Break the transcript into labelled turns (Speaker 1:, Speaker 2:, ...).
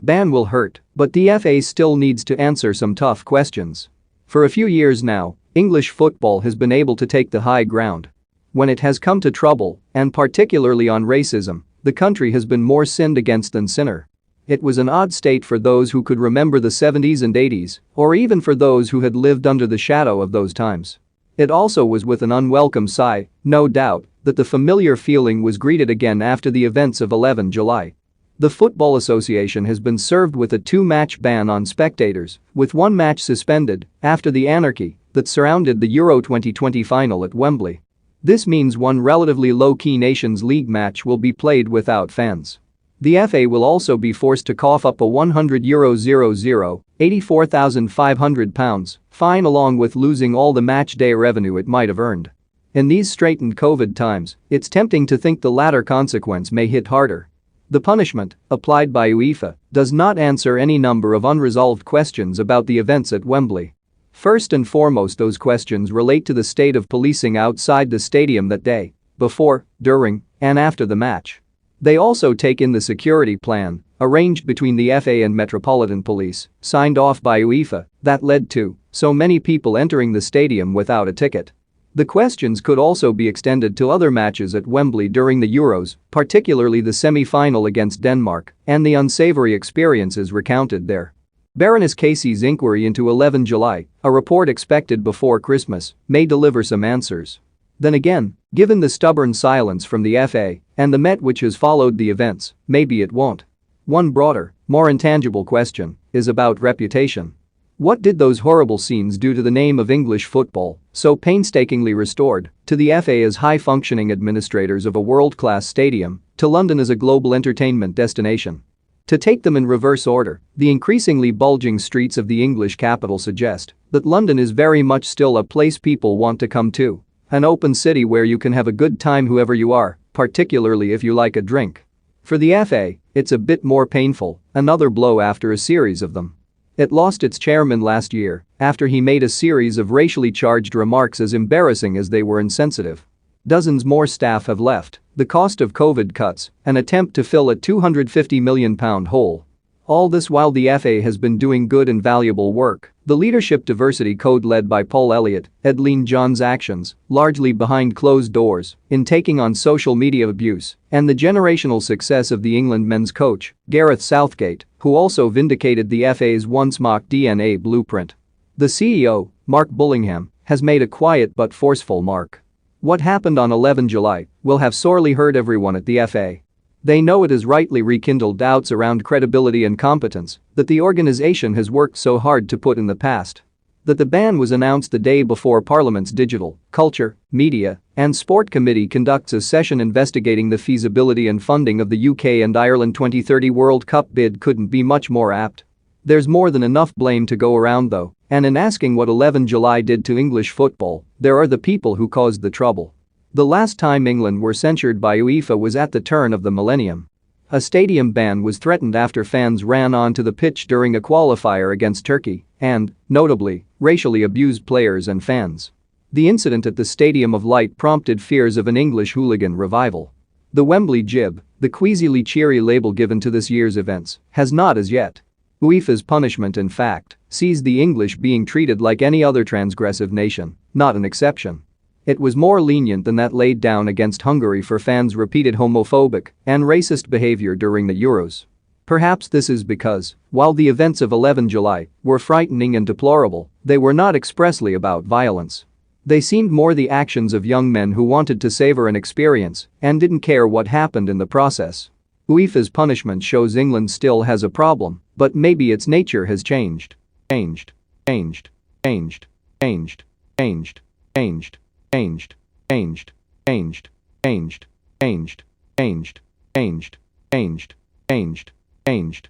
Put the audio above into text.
Speaker 1: Ban will hurt, but the FA still needs to answer some tough questions. For a few years now, English football has been able to take the high ground. When it has come to trouble, and particularly on racism, the country has been more sinned against than sinner. It was an odd state for those who could remember the 70s and 80s, or even for those who had lived under the shadow of those times. It also was with an unwelcome sigh, no doubt, that the familiar feeling was greeted again after the events of 11 July. The Football Association has been served with a 2-match ban on spectators, with 1 match suspended after the anarchy that surrounded the Euro 2020 final at Wembley. This means 1 relatively low-key Nations League match will be played without fans. The FA will also be forced to cough up a €100,000 £84,500 fine along with losing all the match-day revenue it might have earned. In these straitened COVID times, it's tempting to think the latter consequence may hit harder. The punishment, applied by UEFA, does not answer any number of unresolved questions about the events at Wembley. First and foremost, those questions relate to the state of policing outside the stadium that day, before, during, and after the match. They also take in the security plan, arranged between the FA and Metropolitan Police, signed off by UEFA, that led to so many people entering the stadium without a ticket. The questions could also be extended to other matches at Wembley during the Euros, particularly the semi-final against Denmark, and the unsavory experiences recounted there. Baroness Casey's inquiry into 11 July, a report expected before Christmas, may deliver some answers. Then again, given the stubborn silence from the FA and the Met which has followed the events, maybe it won't. One broader, more intangible question is about reputation. What did those horrible scenes do to the name of English football, so painstakingly restored, to the FA as high-functioning administrators of a world-class stadium, to London as a global entertainment destination? To take them in reverse order, the increasingly bulging streets of the English capital suggest that London is very much still a place people want to come to, an open city where you can have a good time whoever you are, particularly if you like a drink. For the FA, it's a bit more painful, another blow after a series of them. It lost its chairman last year after he made a series of racially charged remarks as embarrassing as they were insensitive. Dozens more staff have left, the cost of COVID cuts, an attempt to fill a £250 million hole. All this while the FA has been doing good and valuable work. The Leadership Diversity Code led by Paul Elliott, Edleen John's actions, largely behind closed doors, in taking on social media abuse, and the generational success of the England men's coach, Gareth Southgate, who also vindicated the FA's once mocked DNA blueprint. The CEO, Mark Bullingham, has made a quiet but forceful mark. What happened on 11 July will have sorely hurt everyone at the FA. They know it has rightly rekindled doubts around credibility and competence that the organization has worked so hard to put in the past. That the ban was announced the day before Parliament's Digital, Culture, Media and Sport Committee conducts a session investigating the feasibility and funding of the UK and Ireland 2030 World Cup bid couldn't be much more apt. There's more than enough blame to go around though, and in asking what 11 July did to English football, there are the people who caused the trouble. The last time England were censured by UEFA was at the turn of the millennium. A stadium ban was threatened after fans ran onto the pitch during a qualifier against Turkey and, notably, racially abused players and fans. The incident at the Stadium of Light prompted fears of an English hooligan revival. The Wembley jib, the queasily cheery label given to this year's events, has not as yet. UEFA's punishment, in fact, sees the English being treated like any other transgressive nation, not an exception. It was more lenient than that laid down against Hungary for fans' repeated homophobic and racist behavior during the Euros. Perhaps this is because, while the events of 11 July were frightening and deplorable, they were not expressly about violence. They seemed more the actions of young men who wanted to savor an experience and didn't care what happened in the process. UEFA's punishment shows England still has a problem, but maybe its nature has changed. Changed. Changed. Changed. Changed. Changed. Changed. Changed. Changed. Changed. Changed. Changed. Changed. Changed. Changed. Changed. Changed.